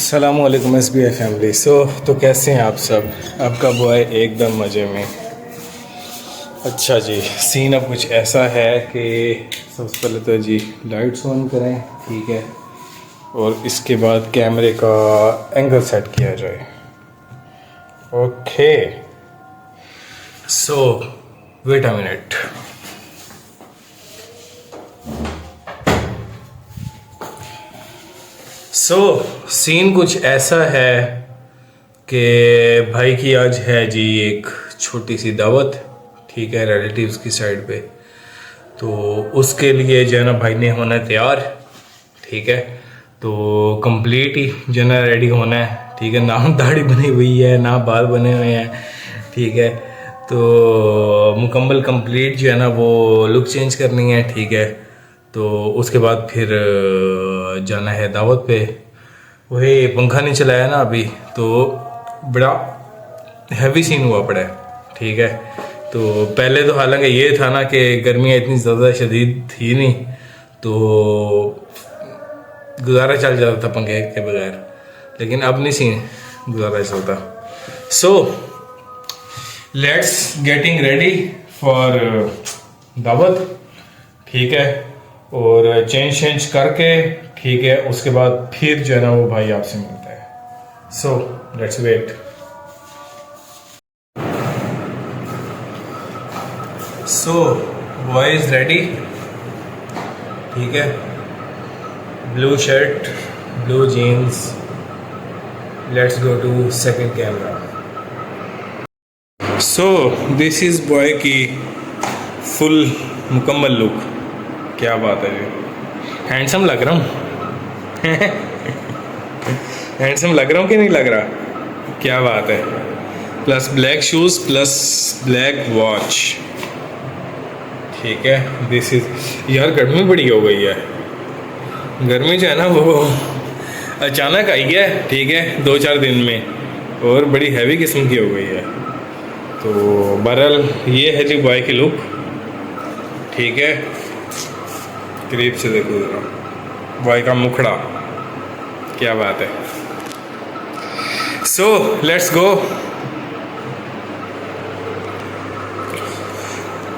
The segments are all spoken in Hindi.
अस्सलामुअलैकुम SBI फैमिली। तो कैसे हैं आप सब? आपका बॉय एकदम मज़े में। अच्छा जी, सीन अब कुछ ऐसा है कि सबसे पहले तो जी लाइट्स ऑन करें, ठीक है, और इसके बाद कैमरे का एंगल सेट किया जाए। Okay, so wait a minute. Scene कुछ ऐसा है कि भाई की आज है जी एक छोटी सी दावत, ठीक है, रिलेटिव्स की साइड पे। तो उसके लिए जो है ना भाई ने होना है तैयार, ठीक है। तो कंप्लीट ही जो है ना रेडी होना है, ठीक है। ना दाढ़ी बनी हुई है ना बाल बने हुए हैं, ठीक है। तो मुकम्मल कंप्लीट जो है ना वो लुक चेंज करनी है, ठीक है। तो उसके बाद फिर जाना है दावत पे। वही पंखा नहीं चलाया ना अभी, तो बड़ा हैवी सीन हुआ पड़ा है, ठीक है। तो पहले तो हालांकि ये था ना कि गर्मियाँ इतनी ज़्यादा शदीद थी नहीं, तो गुजारा चल जाता था पंखे के बगैर, लेकिन अब नहीं सीन गुजारा चलता। So let's getting ready for दावत, ठीक है। और चेंज करके, ठीक है, उसके बाद फिर जो है ना वो भाई आपसे मिलता है। So let's wait. So boy is ready, ठीक है। Blue shirt, blue jeans. Let's go to second camera. So this is boy की फुल मुकम्मल लुक। क्या बात है जी, हैंडसम लग रहा हूँ। हैंडसम लग रहा हूँ कि नहीं लग रहा? क्या बात है। Plus black shoes plus black watch, ठीक है। दिस इज यार गर्मी बड़ी हो गई है। गर्मी जो है ना वो अचानक आई है, ठीक है, 2-4 दिन में, और बड़ी हैवी किस्म की हो गई है। तो बहरहाल ये है जी बॉय की लुक, ठीक है। करीब से देखो जरा बॉय का मुखड़ा, क्या बात है। सो लेट्स गो।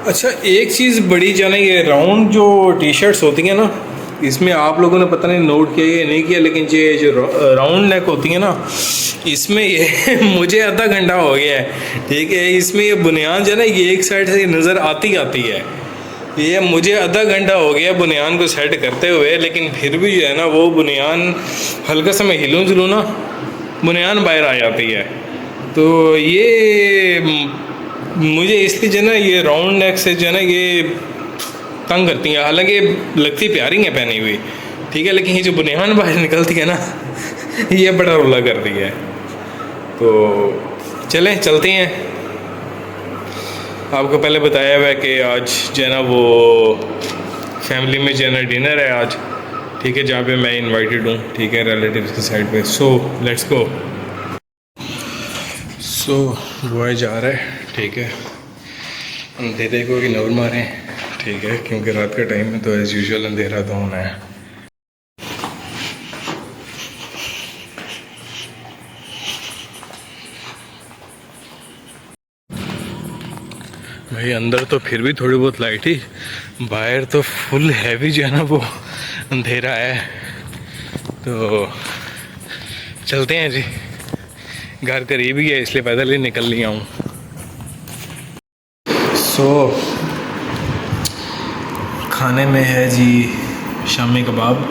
अच्छा, एक चीज़ बड़ी जाना, ये राउंड जो टी शर्ट्स होती हैं ना, इसमें आप लोगों ने पता नहीं नोट किया या नहीं किया, लेकिन ये जो राउंड नेक होती है ना, इसमें ये मुझे आधा घंटा हो गया है, ठीक है। इसमें ये बुनियान जो है ना, ये एक साइड से नज़र आती है। ये मुझे आधा घंटा हो गया बुनियान को सेट करते हुए, लेकिन फिर भी जो है ना वो बुनियान हल्का सा मैं हिलूँ जुलूँ ना, बुनियान बाहर आ जाती है। तो ये मुझे इसलिए जो है ना ये राउंड नेक से जो है ना ये तंग करती हैं। हालांकि लगती प्यारी है पहनी हुई, ठीक है, लेकिन ये जो बुनियान बाहर निकलती है ना ये बड़ा रोला करती है। तो चलें चलते हैं। आपको पहले बताया हुआ है कि आज जो है ना वो फैमिली में जो है ना डिनर है आज, ठीक है, जहाँ पे मैं इनवाइटेड हूँ, ठीक है, रिलेटिव्स की साइड पे। सो लेट्स गो। सो बॉय जा रहा है, ठीक है। अंधेरे को इग्नोर मारें, ठीक है, क्योंकि रात का टाइम है, तो एज़ यूजुअल अंधेरा तो होना है। भाई अंदर तो फिर भी थोड़ी बहुत लाइट ही, बाहर तो फुल हैवी जो है ना वो अंधेरा है। तो चलते हैं जी, घर करीब ही है इसलिए पैदल ही निकल लिया हूँ। सो खाने में है जी शामी कबाब,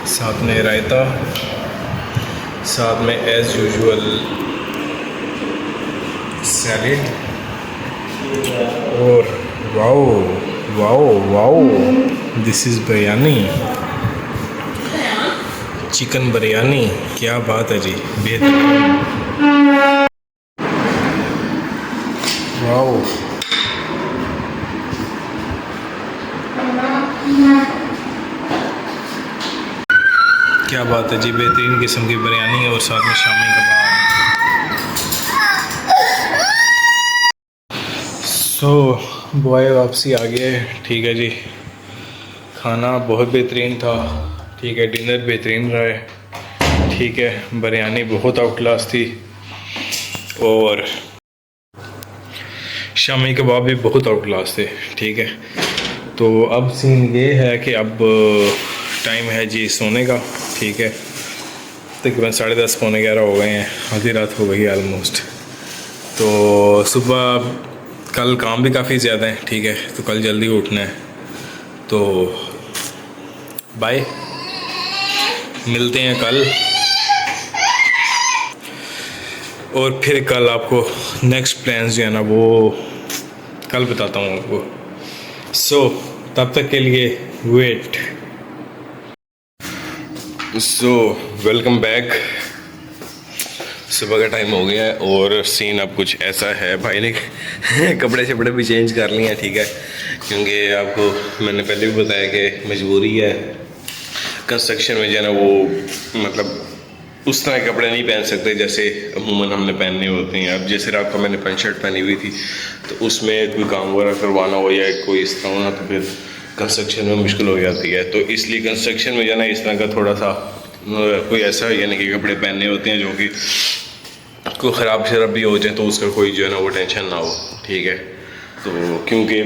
साथ में रायता, साथ में एज़ यूजुअल सैलेड, और wow wow wow, this is biryani, chicken biryani. क्या बात है जी, बेहतरीन, वाओ। क्या बात है जी, बेहतरीन किस्म की बिरयानी और साथ में शामी कबाब। सो बॉय वापसी आ गया है, ठीक है जी। खाना बहुत बेहतरीन था, ठीक है, डिनर बेहतरीन रहा है, ठीक है, बिरयानी बहुत आउट क्लास थी और शामी कबाब भी बहुत आउट क्लास थे। ठीक है, तो अब सीन ये है कि अब टाइम है जी सोने का। ठीक है, तकरीबन 10:30 पौने 11 हो गए हैं, आधी रात हो गई ऑलमोस्ट। तो सुबह कल काम भी काफ़ी ज़्यादा है। ठीक है, तो कल जल्दी उठना है। तो बाय, मिलते हैं कल, और फिर कल आपको नेक्स्ट प्लान्स जो है ना वो कल बताता हूँ आपको। सो तब तक के लिए वेट। So welcome back. सुबह का टाइम हो गया है और सीन अब कुछ ऐसा है, भाई ने कपड़े शपड़े भी चेंज कर लिए हैं। ठीक है, क्योंकि आपको मैंने पहले भी बताया कि मजबूरी है, कंस्ट्रक्शन में जो है ना वो मतलब उस तरह के कपड़े नहीं पहन सकते जैसे अमूमन हमने पहनने होते हैं। अब जैसे रात को मैंने पैंट शर्ट पहनी हुई थी, तो उसमें कोई काम वगैरह करवाना हो या कोई इस तरह होना तो फिर कंस्ट्रक्शन में मुश्किल हो जाती है। तो इसलिए कंस्ट्रक्शन में जो है ना इस तरह का थोड़ा सा कोई ऐसा यानी कि कपड़े पहनने होते हैं जो कि कोई ख़राब शराब भी हो जाए तो उसका कोई जो है ना वो टेंशन ना हो। ठीक है, तो क्योंकि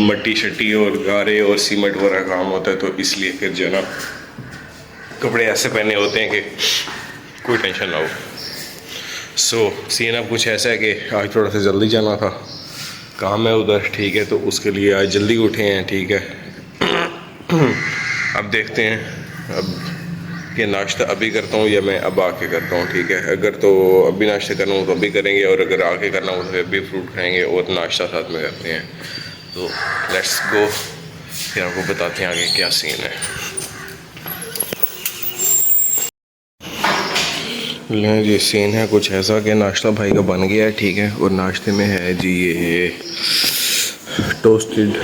मट्टी शट्टी और गारे और सीमेंट वगैरह काम होता है, तो इसलिए फिर जो है ना कपड़े ऐसे पहने होते हैं कि कोई टेंशन ना हो। सो सीन अब कुछ ऐसा है कि आज थोड़ा सा जल्दी जाना था, काम है उधर। ठीक है, तो उसके लिए आज जल्दी उठे हैं। ठीक है, अब देखते हैं अब कि नाश्ता अभी करता हूँ या मैं अब आके करता हूँ। ठीक है, अगर तो अभी नाश्ता करना हो तो अभी करेंगे, और अगर आके करना हो तो फिर अभी फ्रूट खाएंगे और नाश्ता साथ में करते हैं। तो लेट्स गो, फिर आपको बताते हैं आगे क्या सीन है। लें जी, सीन है कुछ ऐसा कि नाश्ता भाई का बन गया है। ठीक है, और नाश्ते में है जी ये टोस्टेड,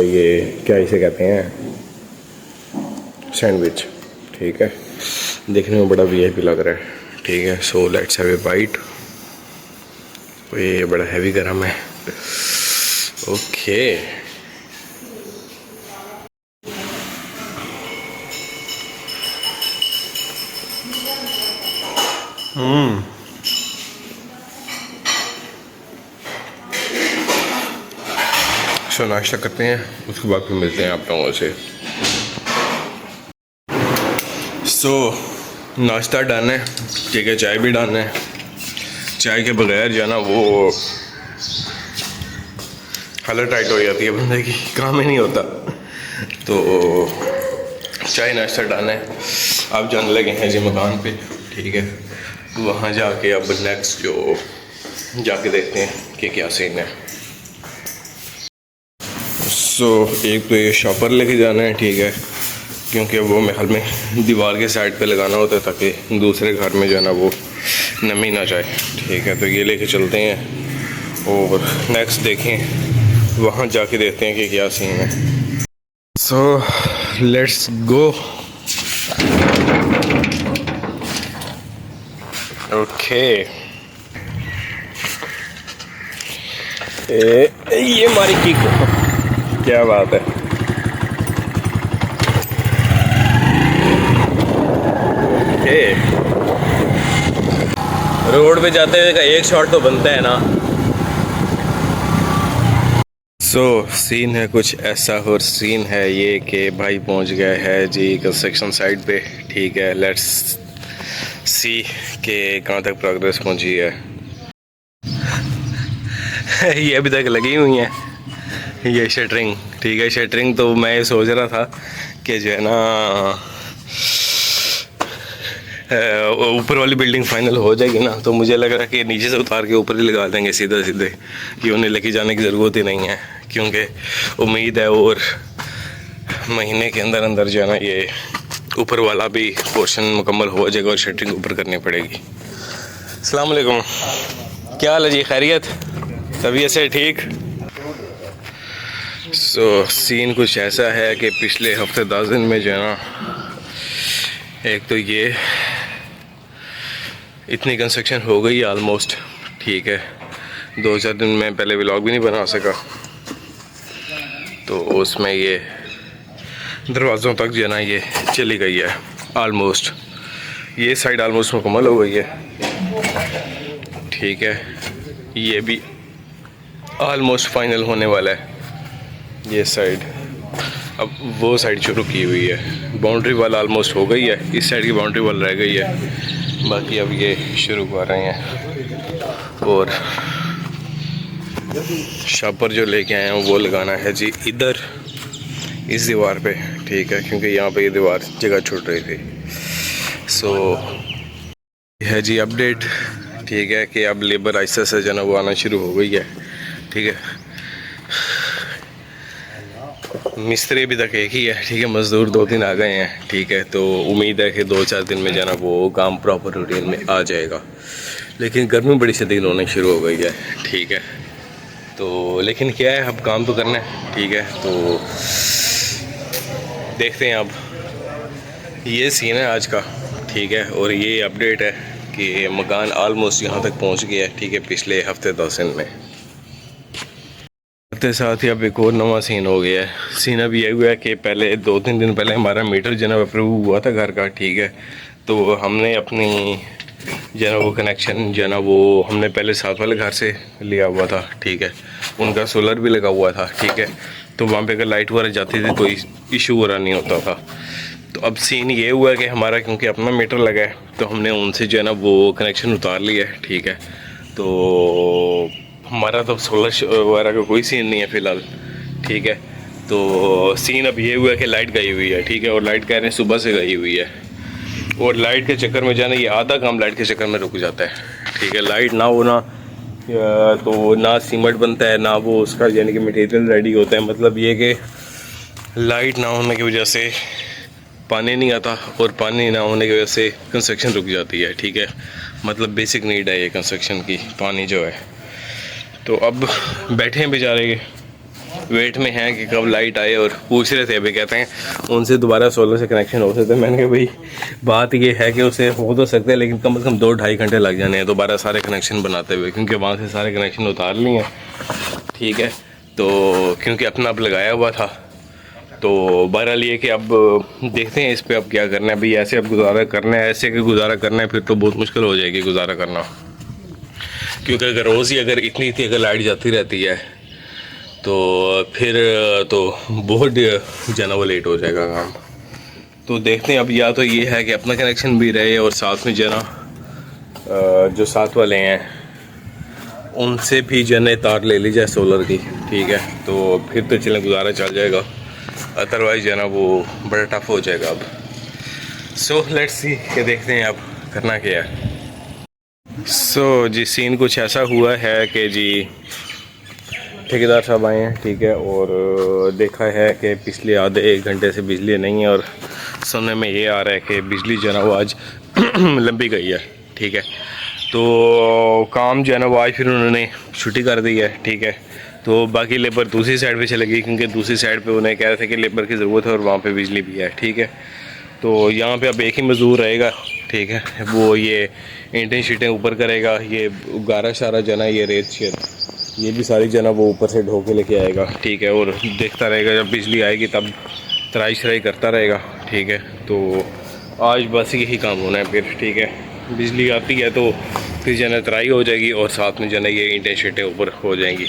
ये क्या इसे कहते हैं, सैंडविच। ठीक है, देखने में बड़ा वीआईपी लग रहा है। ठीक है, so let's have a bite. ये बड़ा हैवी गरम है। ओके, सो नाश्ता करते हैं, उसके बाद फिर मिलते हैं आप लोगों से। सो नाश्ता डन है। ठीक है, चाय भी डन है। चाय के बगैर जो है ना वो हालत टाइट हो जाती है बंदे की, काम ही नहीं होता। तो चाय नाश्ता डन है। आप जाने लगे हैं जी मकान पे। ठीक है, वहाँ जाके अब नेक्स्ट जो जाके देखते हैं कि क्या सीन है। सो एक तो ये शॉपर लेके जाना है। ठीक है, क्योंकि वो महल में दीवार के साइड पे लगाना होता है ताकि दूसरे घर में जो है ना वो नमी ना जाए। ठीक है, तो ये लेके चलते हैं और नेक्स्ट देखें, वहाँ जाके देखते हैं कि क्या सीन है। So let's go. ओके, ये हमारी की क्या बात है। ओके, रोड पे जाते हुए का एक शॉट तो बनता है ना। सो सीन है कुछ ऐसा, और सीन है ये कि भाई पहुंच गया है जी कंस्ट्रक्शन साइट पे। ठीक है, लेट्स सी कि कहाँ तक प्रोग्रेस पहुंची है। ये अभी तक लगी हुई है ये शटरिंग। ठीक है, शटरिंग तो मैं ये सोच रहा था कि जो है ना ऊपर वाली बिल्डिंग फाइनल हो जाएगी ना, तो मुझे लग रहा है कि नीचे से उतार के ऊपर ही लगा देंगे सीधे सीधे, कि उन्हें लेके जाने की ज़रूरत ही नहीं है। क्योंकि उम्मीद है और महीने के अंदर अंदर जो है ना ये ऊपर वाला भी पोर्शन मुकम्मल हो जाएगा और शटरिंग ऊपर करनी पड़ेगी। अस्सलाम वालेकुम, क्या हाल है जी, खैरियत, तबीयत से ठीक? सो सीन कुछ ऐसा है कि पिछले हफ्ते 10 दिन में जो है ना, एक तो ये इतनी कंस्ट्रक्शन हो गई ऑलमोस्ट। ठीक है, 2-4 दिन में पहले व्लॉग भी नहीं बना सका, तो उसमें ये दरवाज़ों तक जो है ना ये चली गई है आलमोस्ट। ये साइड आलमोस्ट मुकम्मल हो गई है, ठीक है। ये भी आलमोस्ट फाइनल होने वाला है। ये साइड, अब वो साइड शुरू की हुई है। बाउंड्री वाल आलमोस्ट हो गई है, इस साइड की बाउंड्री वाल रह गई है, बाकी अब ये शुरू कर रहे हैं। और शापर जो लेके आए हैं वो लगाना है जी इधर इस दीवार पे, ठीक है, क्योंकि यहाँ पे ये दीवार जगह छूट रही थी। सो है जी अपडेट, ठीक है, कि अब लेबर आहिस्ता से जो है वो आना शुरू हो गई है, ठीक है। मिस्त्री अभी तक एक ही है, ठीक है, मज़दूर 2-3 आ गए हैं, ठीक है। तो उम्मीद है कि 2-4 दिन में जो है वो काम प्रॉपर रूटीन में आ जाएगा। लेकिन गर्मी बड़ी शदीद होने शुरू हो गई है, ठीक है। तो लेकिन क्या है, अब काम तो करना है, ठीक है। तो देखते हैं अब, ये सीन है आज का, ठीक है। और ये अपडेट है कि मकान आलमोस्ट यहाँ तक पहुँच गया है, ठीक है, पिछले हफ्ते 10 दिन में। के साथ ही अब एक और नवा सीन हो गया है। सीन अब ये हुआ है कि पहले 2-3 दिन पहले हमारा मीटर जो है अप्रूव हुआ था घर का, ठीक है। तो हमने अपनी जो है वो कनेक्शन जो है वो हमने पहले साथ वाले घर से लिया हुआ था, ठीक है। उनका सोलर भी लगा हुआ था, ठीक है। तो वहाँ पे अगर लाइट वगैरह जाती थी कोई इशू वगैरह नहीं होता था। तो अब सीन ये हुआ कि हमारा क्योंकि अपना मीटर लगा है तो हमने उनसे जो है ना वो कनेक्शन उतार लिया है, ठीक है। तो हमारा तो सोलर वगैरह का कोई सीन नहीं है फ़िलहाल, ठीक है। तो सीन अब ये हुआ है कि लाइट गई हुई है, ठीक है। और लाइट कह रहे हैं सुबह से गई हुई है, और लाइट के चक्कर में जाना ये आधा काम लाइट के चक्कर में रुक जाता है, ठीक है। लाइट ना होना तो ना सीमेंट बनता है, ना वो उसका यानी कि मटेरियल रेडी होता है। मतलब ये कि लाइट ना होने की वजह से पानी नहीं आता, और पानी ना होने की वजह से कंस्ट्रक्शन रुक जाती है, ठीक है। मतलब बेसिक नीड है ये कंस्ट्रक्शन की, पानी जो है। तो अब बैठे हैं बेचारे, वेट में हैं कि कब लाइट आए, और पूछ रहे थे अभी, कहते हैं उनसे दोबारा सोलर से कनेक्शन हो सकता है। मैंने कहा भाई बात ये है कि उसे हो तो सकते हैं, लेकिन कम से कम 2-2.5 घंटे लग जाने हैं दोबारा सारे कनेक्शन बनाते हुए, क्योंकि वहाँ से सारे कनेक्शन उतार लिए हैं, ठीक है। तो क्योंकि अपना अब लगाया हुआ था, तो बहरहाल ये कि अब देखते हैं इस पर अब क्या करना है। भाई ऐसे अब गुजारा करना है, ऐसे कि गुजारा करना है फिर तो बहुत मुश्किल हो जाएगी गुजारा करना, क्योंकि अगर रोज़ ही अगर इतनी अगर लाइट जाती रहती है तो फिर तो बहुत जाना वो लेट हो जाएगा काम। तो देखते हैं अब, या तो ये है कि अपना कनेक्शन भी रहे और साथ में जना जो साथ वाले हैं उनसे भी जने तार ले ली जाए सोलर की, ठीक है। तो फिर तो चलें गुजारा चल जाएगा, अदरवाइज जना वो बड़ा टफ हो जाएगा अब। सो लेट्स सी कि देखते हैं अब करना क्या है। सो जी सीन कुछ ऐसा हुआ है कि जी ठेकेदार साहब आए हैं, ठीक है। और देखा है कि पिछले आधे 1 घंटे से बिजली नहीं है, और सुनने में ये आ रहा है कि बिजली जो है ना वो आज लंबी गई है, ठीक है। तो काम जो है ना वो आज फिर उन्होंने छुट्टी कर दी है, ठीक है। तो बाकी लेबर दूसरी साइड पे चले गई, क्योंकि दूसरी साइड पे उन्हें कह रहे थे कि लेबर की ज़रूरत है और वहाँ पे बिजली भी है, ठीक है। तो यहाँ पे अब एक ही मज़दूर रहेगा, ठीक है। वो ये ईंटें शीटें ऊपर करेगा, ये गारा शारा जना, ये रेत शेत, ये भी सारी जना वो ऊपर से ढो के लेके आएगा, ठीक है। और देखता रहेगा जब बिजली आएगी तब तराई शराई करता रहेगा, ठीक है। तो आज बस यही काम होना है फिर, ठीक है। बिजली आती है तो फिर जना तराई हो जाएगी और साथ में जना ये ईंटें शीटें ऊपर हो जाएंगी।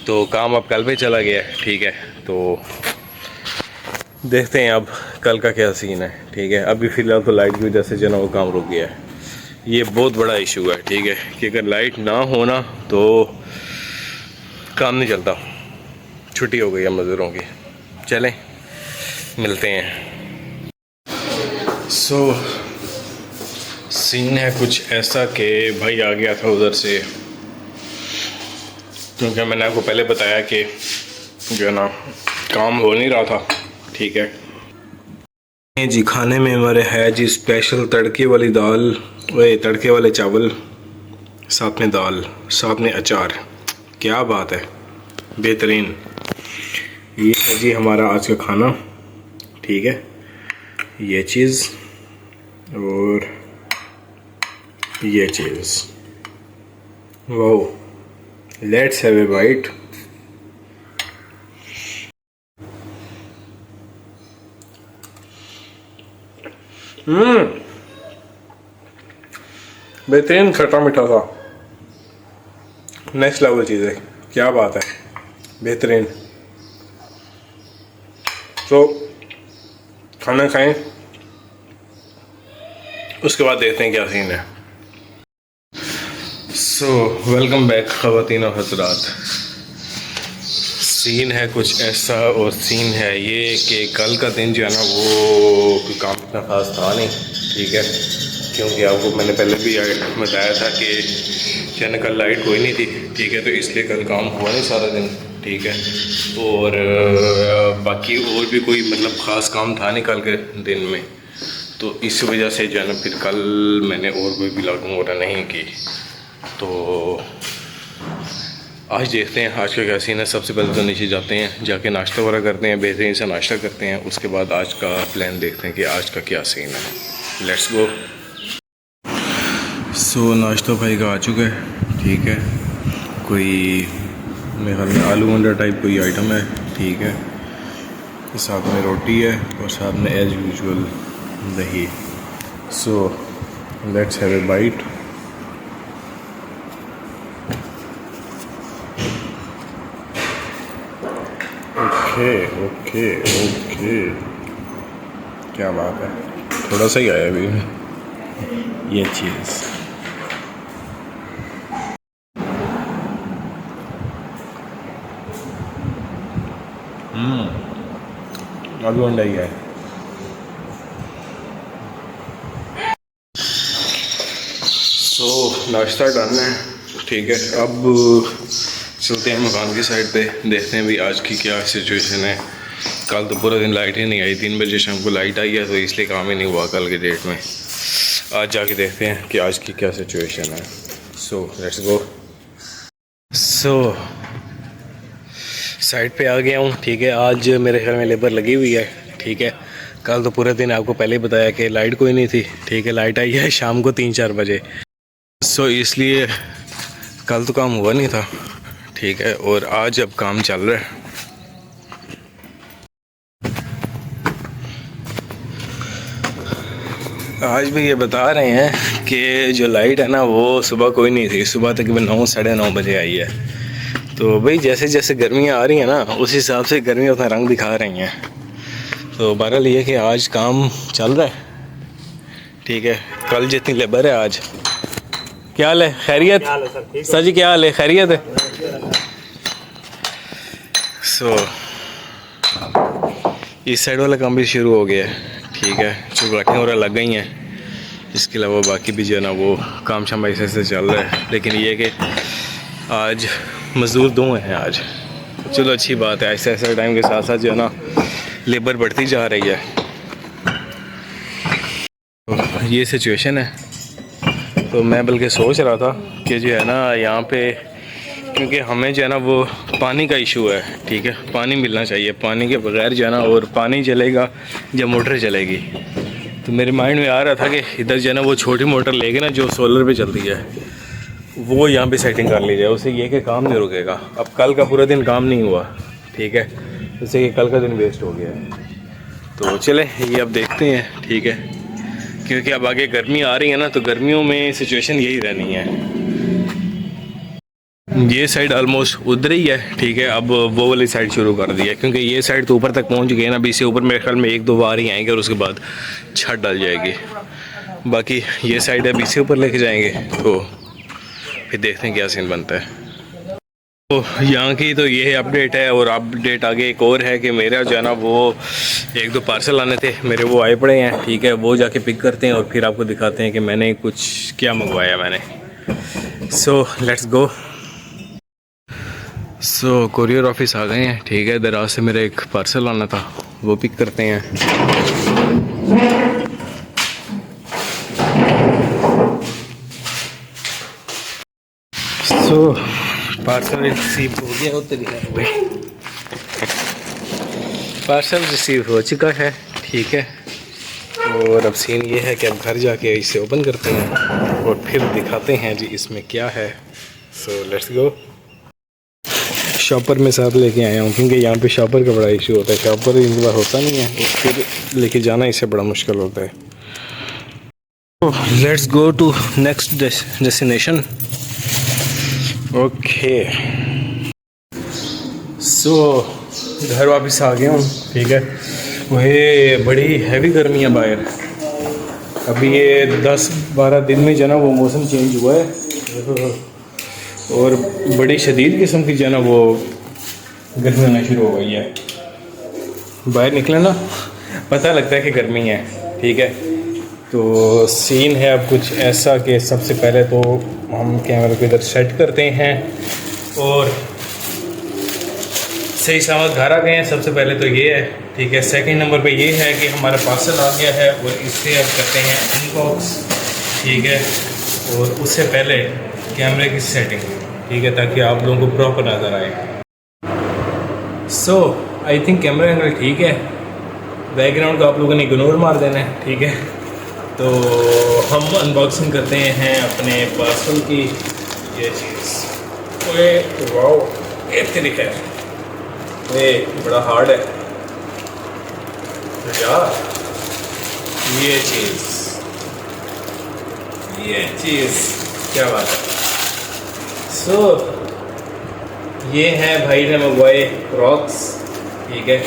तो काम अब कल पे चला गया है, ठीक है। तो देखते हैं अब कल का क्या सीन है, ठीक है। अभी फ़िलहाल तो लाइट की वजह से जना वो काम रुक गया है। ये बहुत बड़ा इशू है, ठीक है, कि अगर लाइट ना होना तो काम नहीं चलता। छुट्टी हो गई है मज़दूरों की। चलें मिलते हैं। सो सीन है कुछ ऐसा कि भाई आ गया था उधर से, क्योंकि मैंने आपको पहले बताया कि जो है ना काम हो नहीं रहा था, ठीक है जी। खाने में हमारे है जी स्पेशल तड़के वाली दाल, वही तड़के वाले चावल, साथ में दाल, साथ में अचार। क्या बात है, बेहतरीन। ये है जी हमारा आज का खाना, ठीक है। ये चीज़ और ये चीज़, wow, let's have a bite. बेहतरीन खट्टा मीठा था, नेक्स्ट लेवल चीज़ है, क्या बात है, बेहतरीन। तो खाना खाएं, उसके बाद देखते हैं क्या सीन है। सो वेलकम बैक ख़वातीन और हज़रात। सीन है कुछ ऐसा, और सीन है ये कि कल का दिन जो है ना वो कोई काम इतना ख़ास था नहीं, ठीक है, क्योंकि आपको मैंने पहले भी बताया था कि जो है ना कल लाइट कोई नहीं थी, ठीक है, तो इसलिए कल काम हुआ नहीं सारा दिन, ठीक है। और बाकी और भी कोई मतलब ख़ास काम था नहीं कल के दिन में, तो इस वजह से जो है ना फिर कल मैंने और कोई ब्लॉगिंग वगैरह नहीं की। तो आज देखते हैं आज का क्या सीन है। सबसे पहले तो नीचे जाते हैं, जाके नाश्ता वगैरह करते हैं, बेहतरीन से नाश्ता करते हैं, उसके बाद आज का प्लान देखते हैं कि आज का क्या सीन है। Let's go. सो नाश्ता भाई का आ चुका है, ठीक है, कोई मेरे ख्याल में आलू अंडा टाइप कोई आइटम है, ठीक है, साथ में रोटी है और साथ में एज यूजुअल दही। So let's have a bite. Okay, क्या बात है, थोड़ा सा ही आया अभी ये चीज़। आलू अंडा ही है। सो नाश्ता डन है, ठीक है, अब चलते हैं मकान की साइड पे, देखते हैं भी आज की क्या सिचुएशन है। कल तो पूरा दिन लाइट ही नहीं आई, 3 बजे शाम को लाइट आई है, तो इसलिए काम ही नहीं हुआ कल के डेट में। आज जाके देखते हैं कि आज की क्या सिचुएशन है। So let's go. So side पे आ गया हूँ, ठीक है, आज मेरे ख्याल में लेबर लगी हुई है, ठीक है। कल तो पूरे दिन आपको पहले ही बताया कि लाइट कोई नहीं थी, ठीक है, लाइट आई है शाम को 3-4 बजे। सो इसलिए कल तो काम हुआ नहीं था, ठीक है, और आज अब काम चल रहा है। आज भी ये बता रहे हैं कि जो लाइट है ना वो सुबह कोई नहीं थी, सुबह तकरीबन 9 साढ़े 9 बजे आई है। तो भाई जैसे जैसे गर्मियाँ आ रही हैं ना उस हिसाब से गर्मियाँ अपना रंग दिखा रही हैं। तो बहरहाल ये कि आज काम चल रहा है, ठीक है। कल जितनी लेबर है आज। क्या हाल है, खैरियत सर जी, क्या हाल है, खैरियत है। सो इस साइड वाला काम भी शुरू हो गया है, ठीक है, चुगाटियाँ वगैरह लग गई हैं। इसके अलावा बाकी भी जो है ना वो काम शाम ऐसे ऐसे चल रहा है, लेकिन ये कि आज मज़दूर 2 हैं आज। चलो अच्छी बात है, ऐसे ऐसे टाइम के साथ साथ जो है ना लेबर बढ़ती जा रही है। तो ये सिचुएशन है। तो मैं बल्कि सोच रहा था कि जो है ना यहाँ पे, क्योंकि हमें जो है ना वो पानी का इशू है, ठीक है, पानी मिलना चाहिए, पानी के बगैर जो है ना, और पानी चलेगा जब मोटर चलेगी। तो मेरे माइंड में आ रहा था कि इधर जो है ना वो छोटी मोटर लेके ना जो सोलर पे चलती है वो यहाँ पे सेटिंग कर ली जाए, उससे ये कि काम नहीं रुकेगा। अब कल का पूरा दिन काम नहीं हुआ, ठीक है, उससे कि कल का दिन वेस्ट हो गया है। तो चले ये अब देखते हैं, ठीक है, क्योंकि अब आगे गर्मी आ रही है ना, तो गर्मियों में सिचुएशन यही रहनी है। ये साइड ऑलमोस्ट उधर ही है, ठीक है, अब वो वाली साइड शुरू कर दी है, क्योंकि ये साइड तो ऊपर तक पहुंच गई है ना। अभी इससे ऊपर मेरे ख्याल में 1-2 बार ही आएंगे और उसके बाद छत डल जाएगी। बाकी ये साइड अभी इससे ऊपर लेके जाएंगे, तो फिर देखते हैं क्या सीन बनता है। तो यहाँ की तो ये अपडेट है, और अपडेट आगे एक और है कि मेरा जो है ना वो 1-2 पार्सल आने थे मेरे, वो आए पड़े हैं, ठीक है, वो जाके पिक करते हैं और फिर आपको दिखाते हैं कि मैंने कुछ क्या मंगवाया मैंने। So let's go. So courier office आ गए हैं, ठीक है, दराज से मेरा एक पार्सल आना था, वो पिक करते हैं। सो पार्सल रिसीव हो गया, उतरी पार्सल रिसीव हो चुका है, ठीक है। और अब सीन ये है कि अब घर जाके इसे ओपन करते हैं और फिर दिखाते हैं जी इसमें क्या है। So let's go. शॉपर में साथ लेके आया हूँ, क्योंकि यहाँ पे शॉपर का बड़ा इशू होता है, शॉपर इनके पास होता नहीं है, और फिर लेके जाना इससे बड़ा मुश्किल होता है। Let's go to next destination. Okay so घर वापस आ गया हूँ, ठीक है। वही बड़ी हैवी गर्मी है बाहर। अभी ये 10-12 दिन में जो ना वो मौसम चेंज हुआ है और बड़ी शदीद किस्म की जो ना वो गर्मी होना शुरू हो गई है। बाहर निकले ना पता लगता है कि गर्मी है, ठीक है। तो सीन है अब कुछ ऐसा कि सबसे पहले तो हम कैमरे को इधर सेट करते हैं और सही सलामत घर आ गए हैं। सबसे पहले तो ये है, ठीक है। सेकंड नंबर पे ये है कि हमारा पार्सल आ गया है और इससे अब करते हैं अनबॉक्स, ठीक है। और उससे पहले कैमरे की सेटिंग, ठीक है, ताकि आप लोगों को प्रॉपर नज़र आए। सो आई थिंक कैमरा एंगल ठीक है। बैकग्राउंड को आप लोगों ने इग्नोर मार देना है, ठीक है। तो हम अनबॉक्सिंग करते हैं अपने पार्सल की। ये चीज़ ओए वाओ, ये तरीका है, ये बड़ा हार्ड है यार। ये चीज़ क्या बात है। सो ये है भाई ने मंगवाए क्रॉक्स, ठीक है।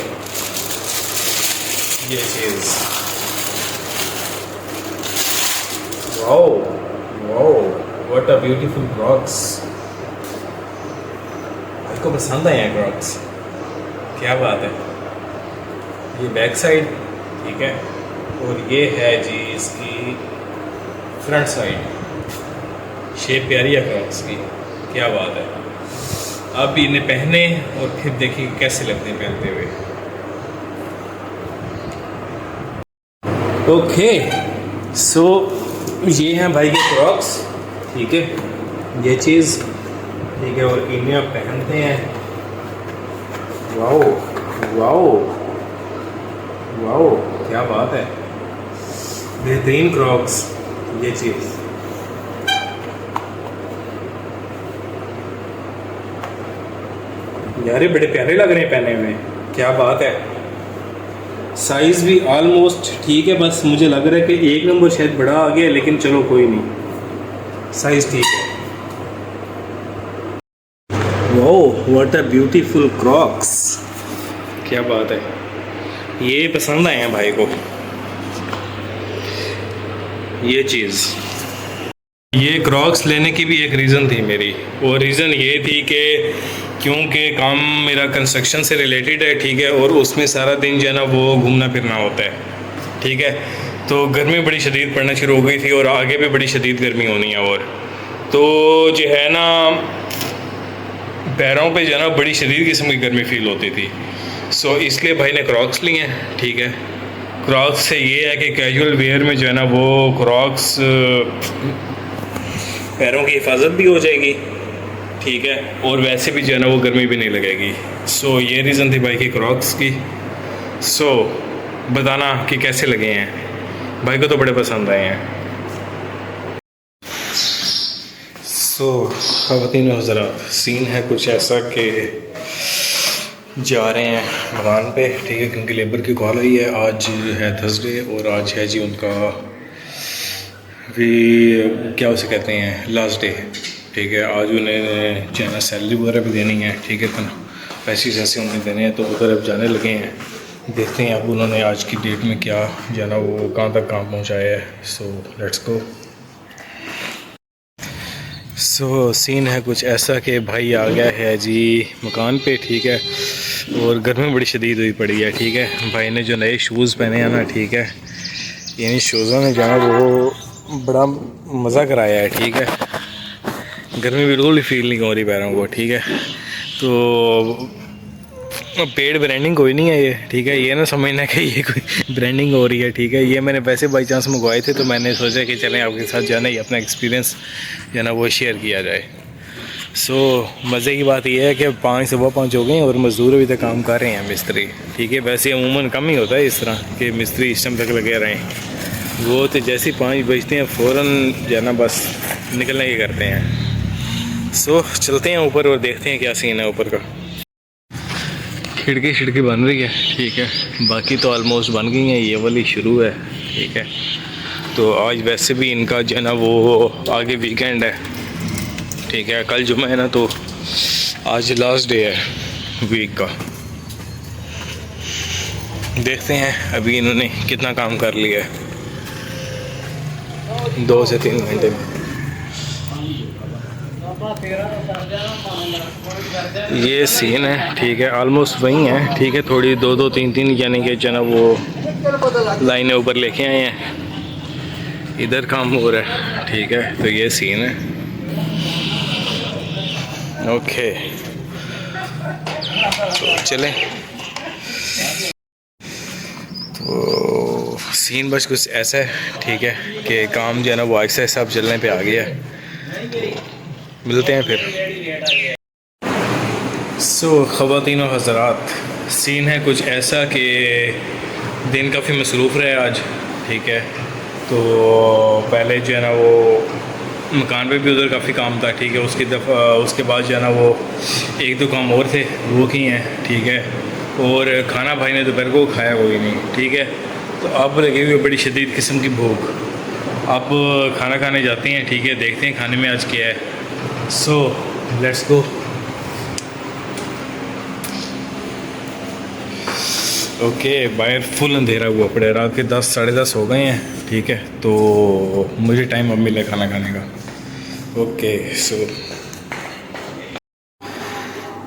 ये चीज़ wow wow, what a beautiful crocs. आपको पसंद आए हैं क्रॉक्स, क्या बात है। ये बैक साइड, ठीक है। और ये है जी इसकी फ्रंट साइड। शेप प्यारी है क्रॉक्स की, क्या बात है। अब इन्हें पहने और फिर देखिए कैसे लगते हैं पहनते हुए। ओके सो ये हैं भाई के क्रॉक्स, ठीक है। ये चीज़, ठीक है। और इन्हें आप पहनते हैं। वाओ वाओ वाओ, क्या बात है, बेहतरीन क्रॉक्स। ये चीज़ यार ये बड़े प्यारे लग रहे हैं पहने हुए, क्या बात है। साइज़ भी ऑलमोस्ट ठीक है, बस मुझे लग रहा है कि एक नंबर शायद बड़ा आ गया, लेकिन चलो कोई नहीं, साइज़ ठीक है। Wow what a beautiful Crocs, क्या बात है। ये पसंद आए हैं भाई को ये चीज़। ये क्रॉक्स लेने की भी एक रीज़न थी मेरी, और रीज़न ये थी कि क्योंकि काम मेरा कंस्ट्रक्शन से रिलेटेड है, ठीक है। और उसमें सारा दिन जो है ना वो घूमना फिरना होता है, ठीक है। तो गर्मी बड़ी शदीद पड़ना शुरू हो गई थी और आगे भी बड़ी शदीद गर्मी होनी है। और तो जो है ना पैरों पे जो है ना बड़ी शदीद किस्म की गर्मी फील होती थी। सो इसलिए भाई ने क्रॉक्स लिए हैं, ठीक है। क्रॉक्स से ये है कि कैजुअल वेयर में जो है ना वो क्रॉक्स पैरों की हिफाजत भी हो जाएगी, ठीक है। और वैसे भी जो है ना वो गर्मी भी नहीं लगेगी। सो ये रीज़न थी भाई की क्रॉक्स की। सो बताना कि कैसे लगे हैं, भाई को तो बड़े पसंद आए हैं। सो ख़वातीन हज़रात, सीन है कुछ ऐसा कि जा रहे हैं मकान पे, ठीक है, क्योंकि लेबर की कॉल आई है। आज है थर्सडे और आज है जी उनका भी क्या उसे कहते हैं लास्ट डे, ठीक है। आज उन्हें जो है ना सैलरी वगैरह भी देनी है, ठीक है। पैसे जैसे उन्हें देने हैं, तो उधर अब जाने लगे हैं। देखते हैं अब उन्होंने आज की डेट में क्या जो है ना वो कहाँ तक काम पहुँचाया है। So let's go. So scene है कुछ ऐसा कि भाई आ गया है जी मकान पे, ठीक है। और गर्मी बड़ी शदीद हुई पड़ी है, ठीक है। भाई ने जो नए शूज़ पहने हैं ना, ठीक है, इन शूज़ों ने जो है वो बड़ा मज़ा कराया है, ठीक है। गर्मी बिल्कुल भी फील नहीं हो रही पैरों को, ठीक है। तो पेड ब्रांडिंग कोई नहीं है ये, ठीक है। ये ना समझना कि ये कोई ब्रांडिंग हो रही है, ठीक है। ये मैंने वैसे बाई चांस मंगवाए थे, तो मैंने सोचा कि चलें आपके साथ जो है ना ये अपना एक्सपीरियंस जो है ना वो शेयर किया जाए। सो मज़े की बात यह है कि 5 सवा 5 हो गए और मज़दूर अभी तक काम कर रहे हैं, मिस्त्री, ठीक है। वैसे अमूमन कम ही होता है इस तरह कि मिस्त्री इस टाइम तक लगे रहें। वो तो जैसे 5 बजते हैं फ़ौरन जो है ना बस निकलने की करते हैं। सो चलते हैं ऊपर और देखते हैं क्या सीन है ऊपर का। खिड़की बन रही है, ठीक है। बाकी तो ऑलमोस्ट बन गई हैं, ये वाली शुरू है, ठीक है। तो आज वैसे भी इनका जो है ना वो आगे वीकेंड है, ठीक है, कल जुम्मा है ना, तो आज लास्ट डे है वीक का। देखते हैं अभी इन्होंने कितना काम कर लिया है 2 से 3 घंटे में। ये सीन है, ठीक है, ऑलमोस्ट वही है, ठीक है, थोड़ी 2-2-3-3 यानी कि जो है ना वो लाइनें ऊपर लेके आए हैं, इधर काम हो रहा है, ठीक है। तो ये सीन है, ओके, तो चलें। तो सीन बस कुछ ऐसा है, ठीक है, कि काम जो है ना वो ऐसा सब चलने पे आ गया है। मिलते हैं फिर। ख़वातीन और हज़रात, सीन है कुछ ऐसा कि दिन काफ़ी मसरूफ़ रहे आज, ठीक है। तो पहले जो है ना वो मकान पे भी उधर काफ़ी काम था, ठीक है। उसके बाद जो है ना वो 1-2 काम और थे, वो किए हैं, ठीक है। और खाना भाई ने दोपहर को खाया कोई नहीं, ठीक है। तो अब लगी हुई बड़ी शदीद किस्म की भूख, अब खाना खाने जाते हैं, ठीक है, देखते हैं खाने में आज क्या है। So let's go. ओके, बाहर फुल अंधेरा हुआ पड़े, रात के 10 साढ़े 10 हो गए हैं, ठीक है। तो मुझे टाइम अब मिला खाना खाने का। ओके,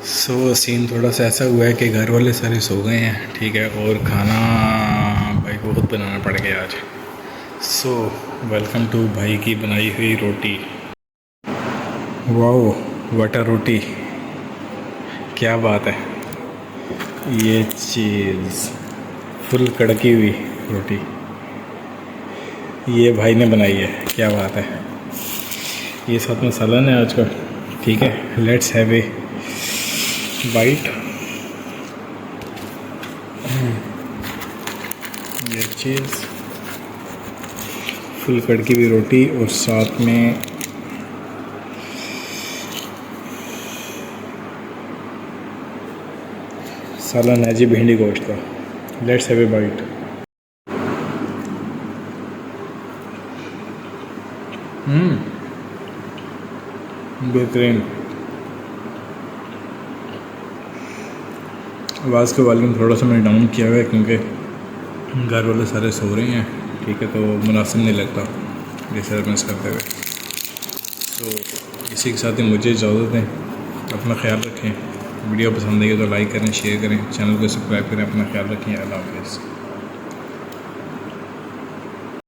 सो सीन थोड़ा सा ऐसा हुआ है कि घर वाले सारे सो गए हैं, ठीक है, और खाना भाई को खुद बनाना पड़ गया आज। सो वेलकम टू भाई की बनाई हुई रोटी। वाओ, बटर रोटी, क्या बात है। ये चीज़ फुल कड़की हुई रोटी ये भाई ने बनाई है, क्या बात है। ये साथ में सालन है आज का, ठीक है। Let's have a bite. ये चीज़ फुल कड़की हुई रोटी और साथ में सालन है जी भिंडी गोश्त का। Let's have a bite. बेहतरीन। आवाज़ का वॉल्यूम थोड़ा सा मैंने डाउन किया हुआ है क्योंकि घर वाले सारे सो रहे हैं, ठीक है, तो मुनासिब नहीं लगता डिस्टर्बेंस करते हुए। तो इसी के साथ ही मुझे इजाज़त दें, अपना ख्याल रखें। वीडियो पसंद आई तो लाइक करें, शेयर करें, चैनल को सब्सक्राइब करें, अपना ख्याल रखें। अल्लाह हाफ़िज़।